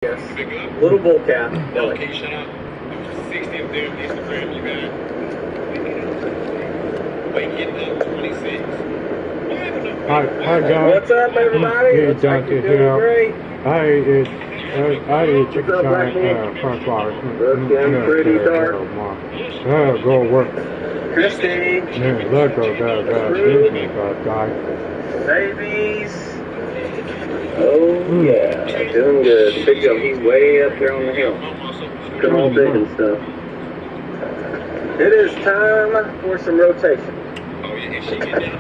Yes. Little bull cat. Okay, shut up. 60 of them Instagram you got. Waking up 26. Hi guys. What's up, everybody? Hey, Looks like Dante you're doing great. I eat chicken salad, french fries. Looking pretty dark. Go work. Christy. Yeah, let's go, guys. Babies. Oh, yeah. Doing good. Big Joe, he's way up there on the hill. Come all big and stuff. It is time for some rotation. Oh, yeah, if she get down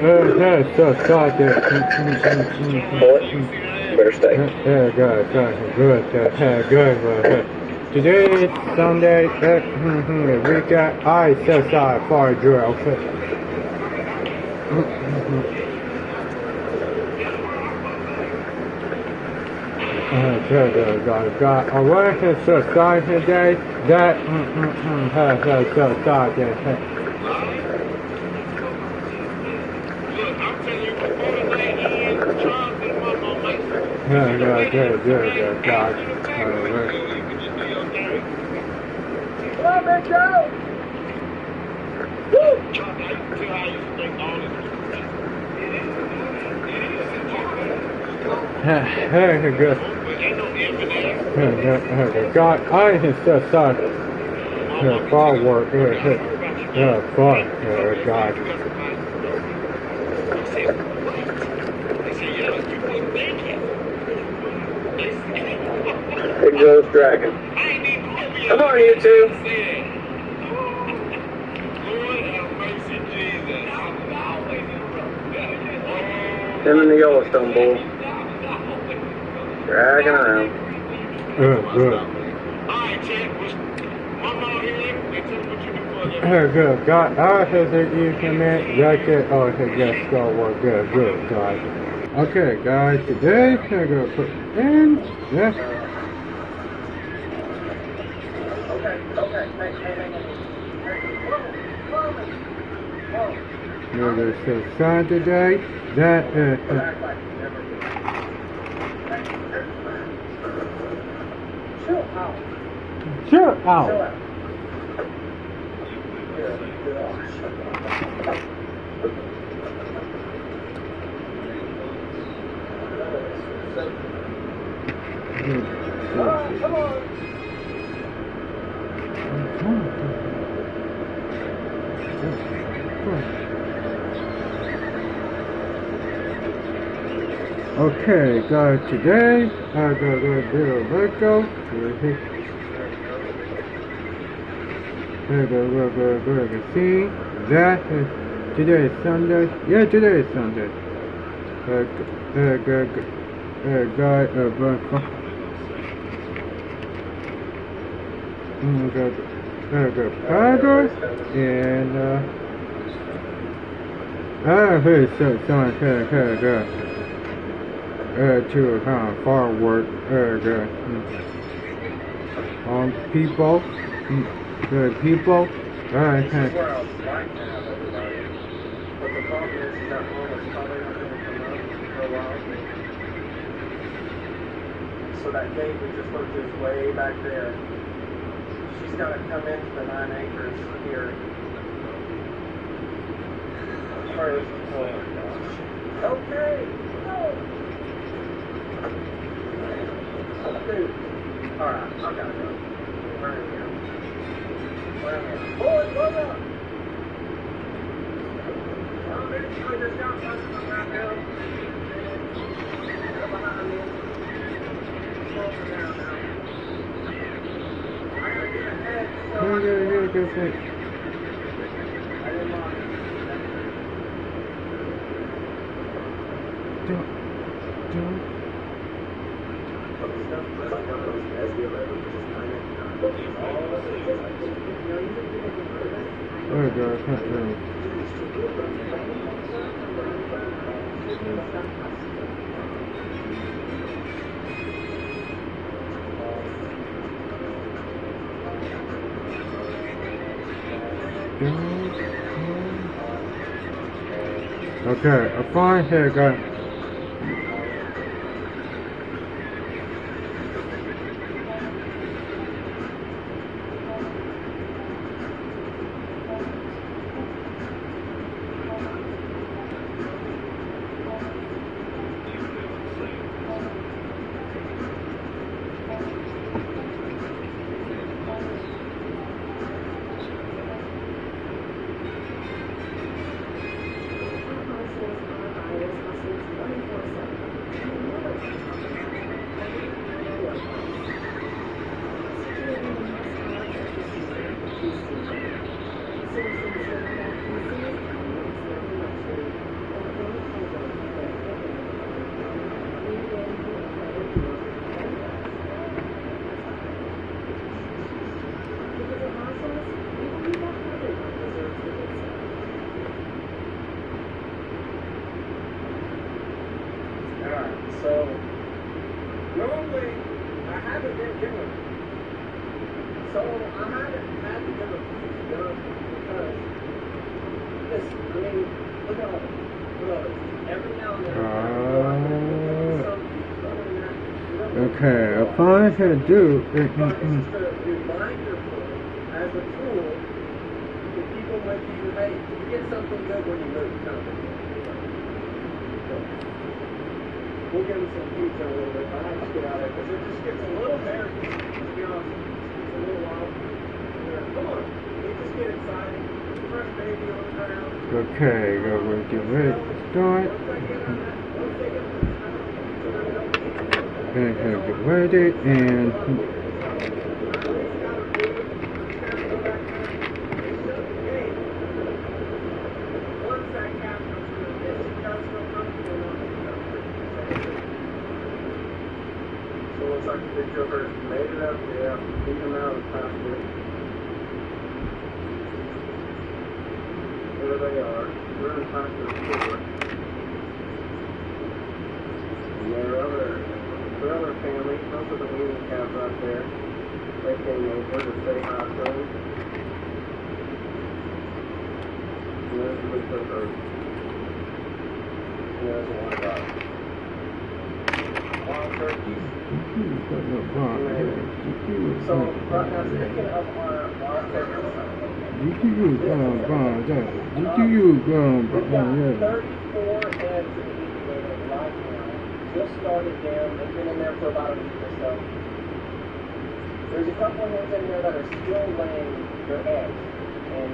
there, That's so excited. Boy, better stay. Good. Today is Sunday. We got I set aside for a drill. Got a work exercise today that has exercise. Good, God. Come on, Big Joe! Woo! Good. God, I can set aside for work. Fun. God. Big Joe's dragon. Come on, you two. Him and the Yellowstone Bull. Dragging around. Good. God, I have to implement jacket. Oh, yes, go work. Good, God. Okay, guys, today I'm gonna put in. Yeah. There's a sign today that chill out. Come on. Okay, guys, today I'm gonna do a workout. We're gonna see that today is Sunday. Yeah, today is Sunday. Packers and I heard someone to far work on people. Good people. But the problem is that mom is probably not going to come up for a while. So that gate we just looked is way back there. She's got to come into the 9 acres here. First. Oh my gosh. Okay. No. Dude. Alright, I gotta go. Where are you? Boy, what up? Okay, a fine haircut. anyway, I haven't been doing it. So I haven't had to give a huge gun because this, I mean, look at all this. Look at all this. Every now and then, okay, a fine to do. but it's just a reminder for it as a tool to keep them with you. Hey, you get something good when you move. Kind of thing. We'll give them some pizza a little bit. I have to get out of it because it just gets a little hairy. To be honest, it's a little wild. Come on, they just get excited. Fresh baby on the ground. Okay, go get ready to start. And get ready and looks like the big joker made it up, yeah. Beat him out of the pasture. There they are. We're in pasture 4. And their other family, those are the weaning calves out there. They came over to say hi to them. And there's the big joker. And there's the one guy. Wild turkeys. So, right now, speaking of our wild turkeys, we got 34 eggs in the incubator right now. Just started them. They've been in there for about a week or so. There's a couple of hens in there that are still laying their eggs. And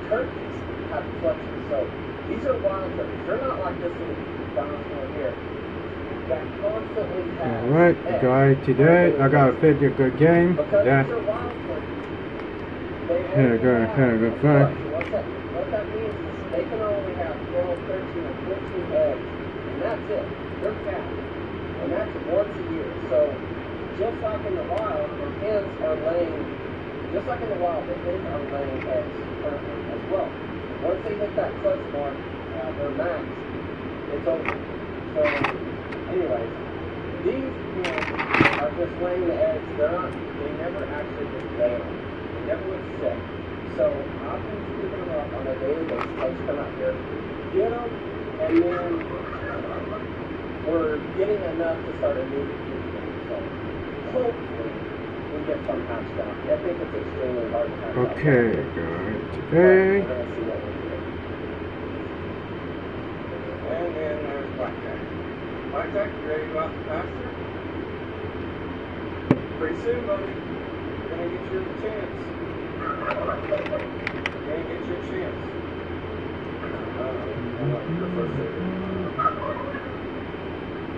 turkeys have clutches. So, these are wild turkeys. They're not like this little dinosaur here. Alright, guys, today I got a pretty good game. That's here, go back. What that means is they can only have 12, 13, or 14 eggs, and that's it. They're capped. And that's once a year. So, just like in the wild, the hens are laying, just like in the wild, the hens are laying eggs currently as well. Once they hit that clutch mark, their max, it's over. So, anyways, these hens are just laying the eggs. They never actually get down. They never get sick. So I've been keeping them up on a daily basis. I just come out here, get them, and then we're getting enough to start a new game. So hopefully we get some hatched out. I think it's extremely hard to hatch out. Okay, guys, today. We're going to see what we do. And then there's Blackjack. Blackjack, you ready to go out to pasture? Pretty soon, buddy. You're going to get your chance. You're going to get your chance.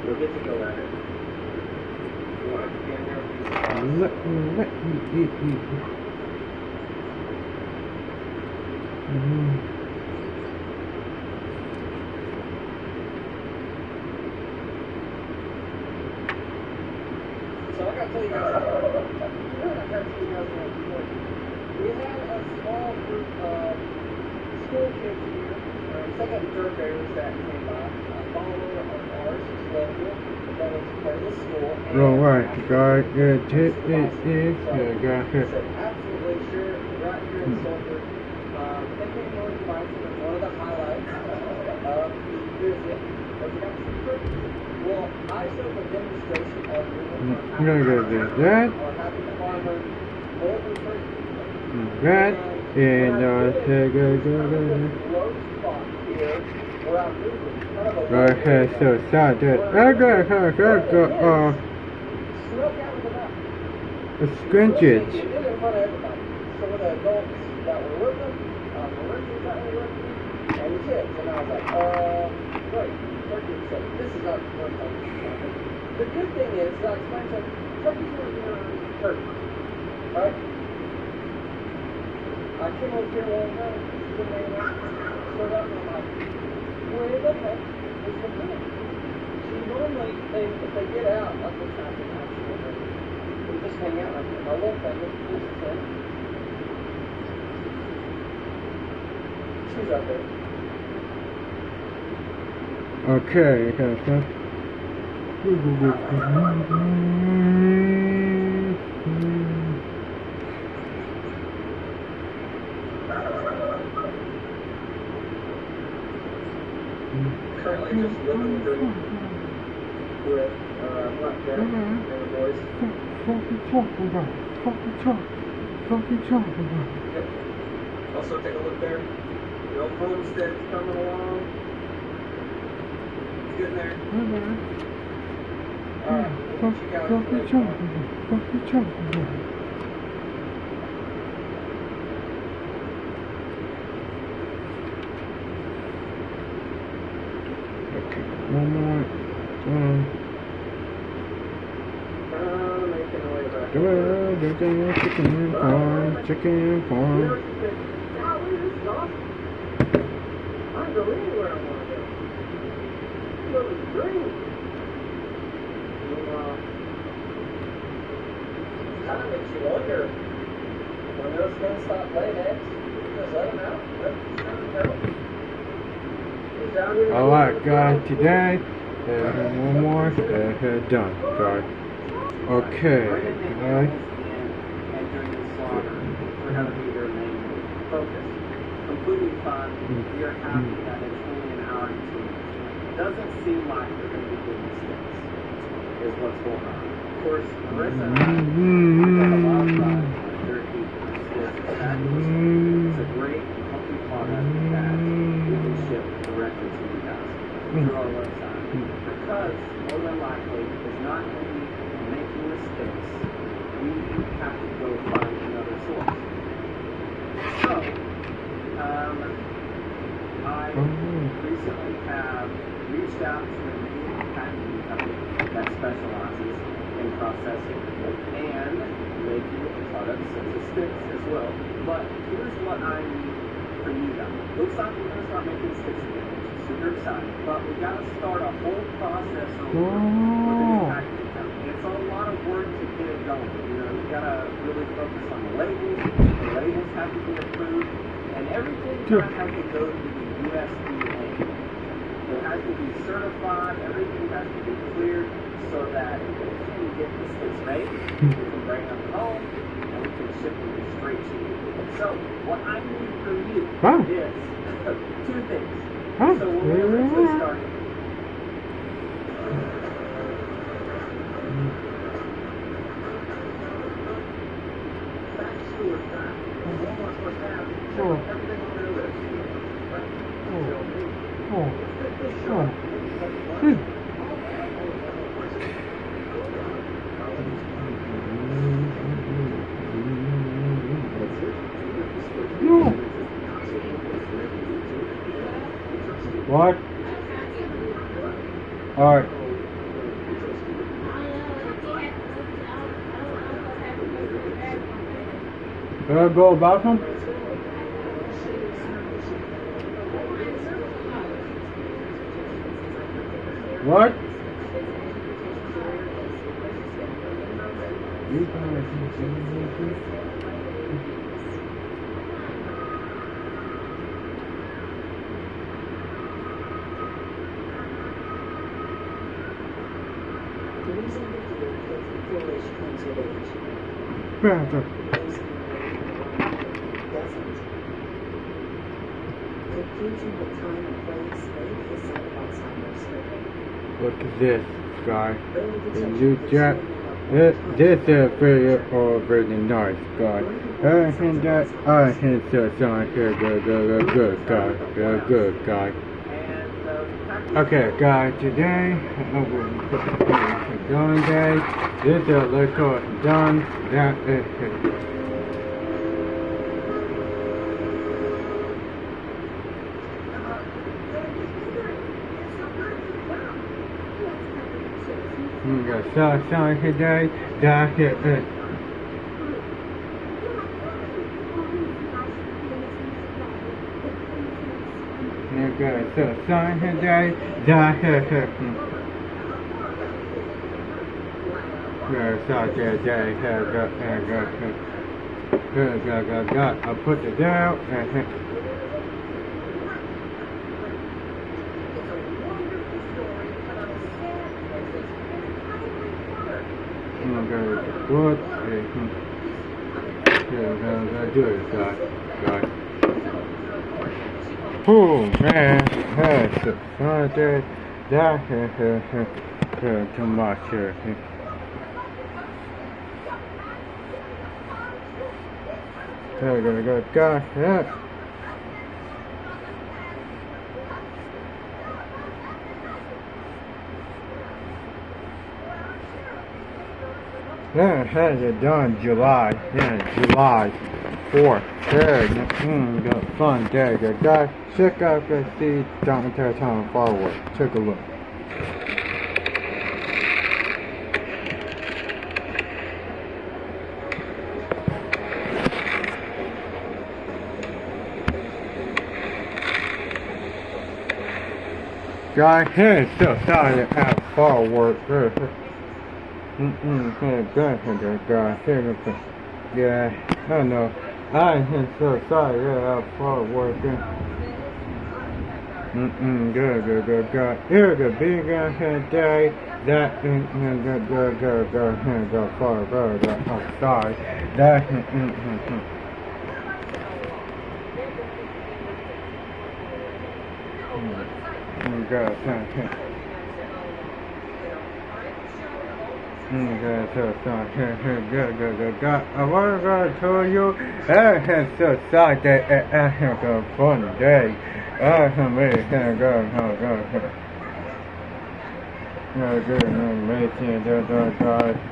You'll get to go at it. You want to be in there with these Let me eat. So I got to tell you guys, we had a small group of school kids here, second and third graders that came by, a follower of ours, local, that was part of the school. Alright, guys, it is, Absolutely sure, right here in Sulphur. They came over to Bison, and one of the highlights of the visit was we got some turkeys. Well, I showed a demonstration of that. or having the farmer hold the turkey. That and I had so sad that I got a squinted. Some of the adults that were with them, the workers that were with me, and the kids. And I was like, great. Turkey said, this is our first time. The good thing is, I explained to them, turkeys were turkey, right? I came over here one time, stood up, and I'm like, where the heck is the pig? See, normally, if they get out, like what's happening actually, they just hang out like this. My little finger, this is it. She's up there. Okay, Currently just living the dream with Black Jack and the boys. Fucking chocolate. Yep. Also take a look there. The old homestead's coming along. It's getting there. Alright, we'll check out Fucking chocolate. Okay, one more. Making our way back. Chicken farm. I can go anywhere I want to go. Live a dream. Kind of makes you wonder when those things stop laying eggs. Just let them out. Let them go. Alright, guys, today, one more, done, guys. Okay, guys. Completely fun. You're happy that it's only an hour and 2 minutes. Doesn't seem like you're going to be doing mistakes, is what's going on. Of course, Marissa and I have a lot of fun with their people. It's a great, healthy product that we can ship directly to you guys through our website. Because, more than likely, it's not going to be making mistakes. We have to go find another source. So, I recently have reached out to a new packaging company that specializes in processing and making products such as sticks as well. But here's what I need from you guys. Looks like we're going to start making sticks again, which is super exciting. But we got to start a whole process over with the new packaging company. It's a lot of work to get it going. You know, we've got to really focus on the labels. The labels have to be approved. And everything has to go to the USDA. It has to be certified, everything has to be cleared so that we can get the sticks made, we can bring them home, and we can ship them straight to you. So, what I need from you is two things. So, when we originally started, What? Alright. Can I go about them? What? Better. Look at this, guy. The new jet. This is very nice, guy. I think that I think that's on here. Good, guy. Okay, guys. Today done day. This is a little done. That is it. So today, that's it. Okay, so today, that's it. So today, I put it down and go good. Gotta do it, guy. Oh man, that's a fun day. That too much here. Go. Yeah. Yeah, has it done July 4th. The fun day. The guy, check out the see documentary time forward. Take a look. Guy, here's still starting at forward. Yeah, I know. I am so sorry. Yeah, I'm far working. Good. Here, the big day. That go far, outside. That good. Good. I want to tell you, I had so sad that I had a fun day. I have made it go. Good, amazing. I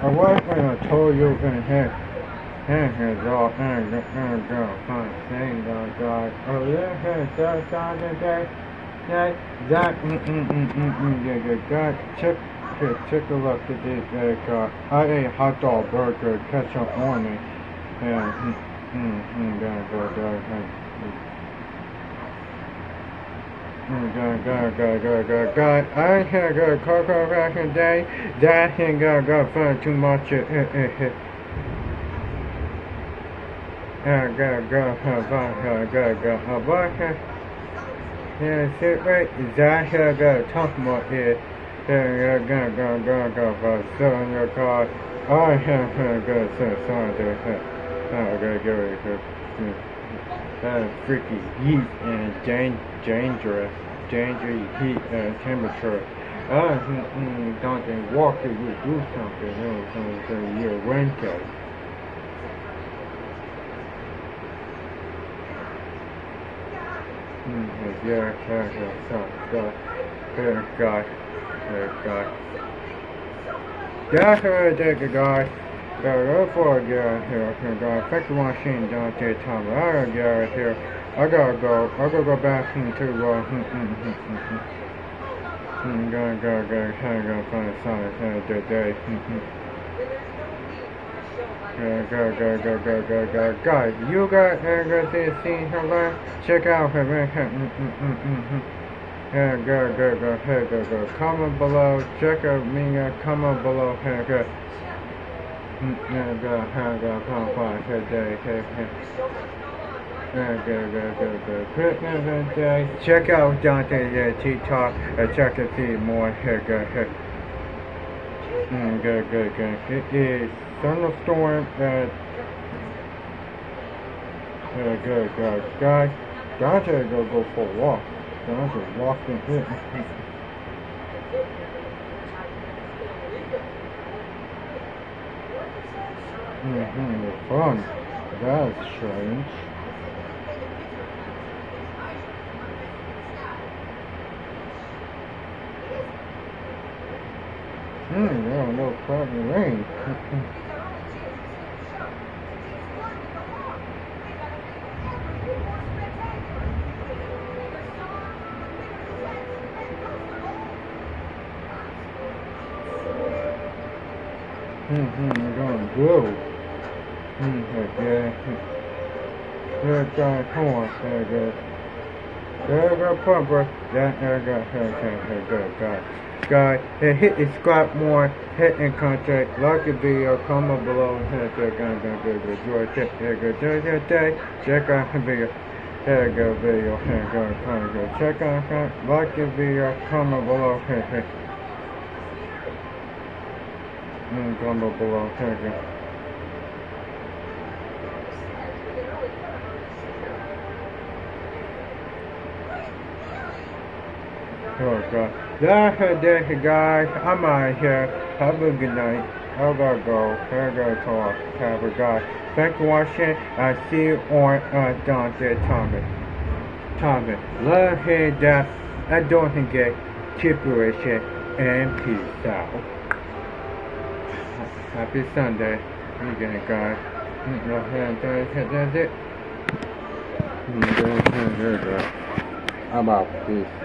want to tell you, and all, fun thing, oh, yeah, so sad today. Check a look at this. I ate hot dog burger, ketchup on it, and go. I had a cocoa back in day. That ain't go fun too much. Go. Yeah, sit right. That go talk about it. Go, so in your car. I have go, so, freaky heat and dangerous heat temperature. Don't walk if you do something, so you're winter. God. Yeah, take a guy. Go for it, yeah, fix the machine, don't take time. I gotta here. I gotta go back into go, find something today. Go. Guys, you got go see her check out her. Go. Comment below. Check out me. Comment below. Go. Check out Dante's TikTok. Check to see more. Good. It is thunderstorm at. Good. Guys, Dante go for a walk. Dante walking in. Fun. That's strange. No fucking rain. We're going blue. Come on, there go pumper. Guy, hit the squat more, hit and contact, like the video, comment below, check out the video, check out, like the video, comment below, comment below. Thank you. Oh God. That's it, guys. I'm out of here. Have a good night. I gotta go. I gotta talk. Have a guy. Thanks for watching. I'll see you on Dante Thomas. Love, hate, death. And don't forget, keep relation and peace out. Happy Sunday. Again, guys. That's it. I'm out. Peace.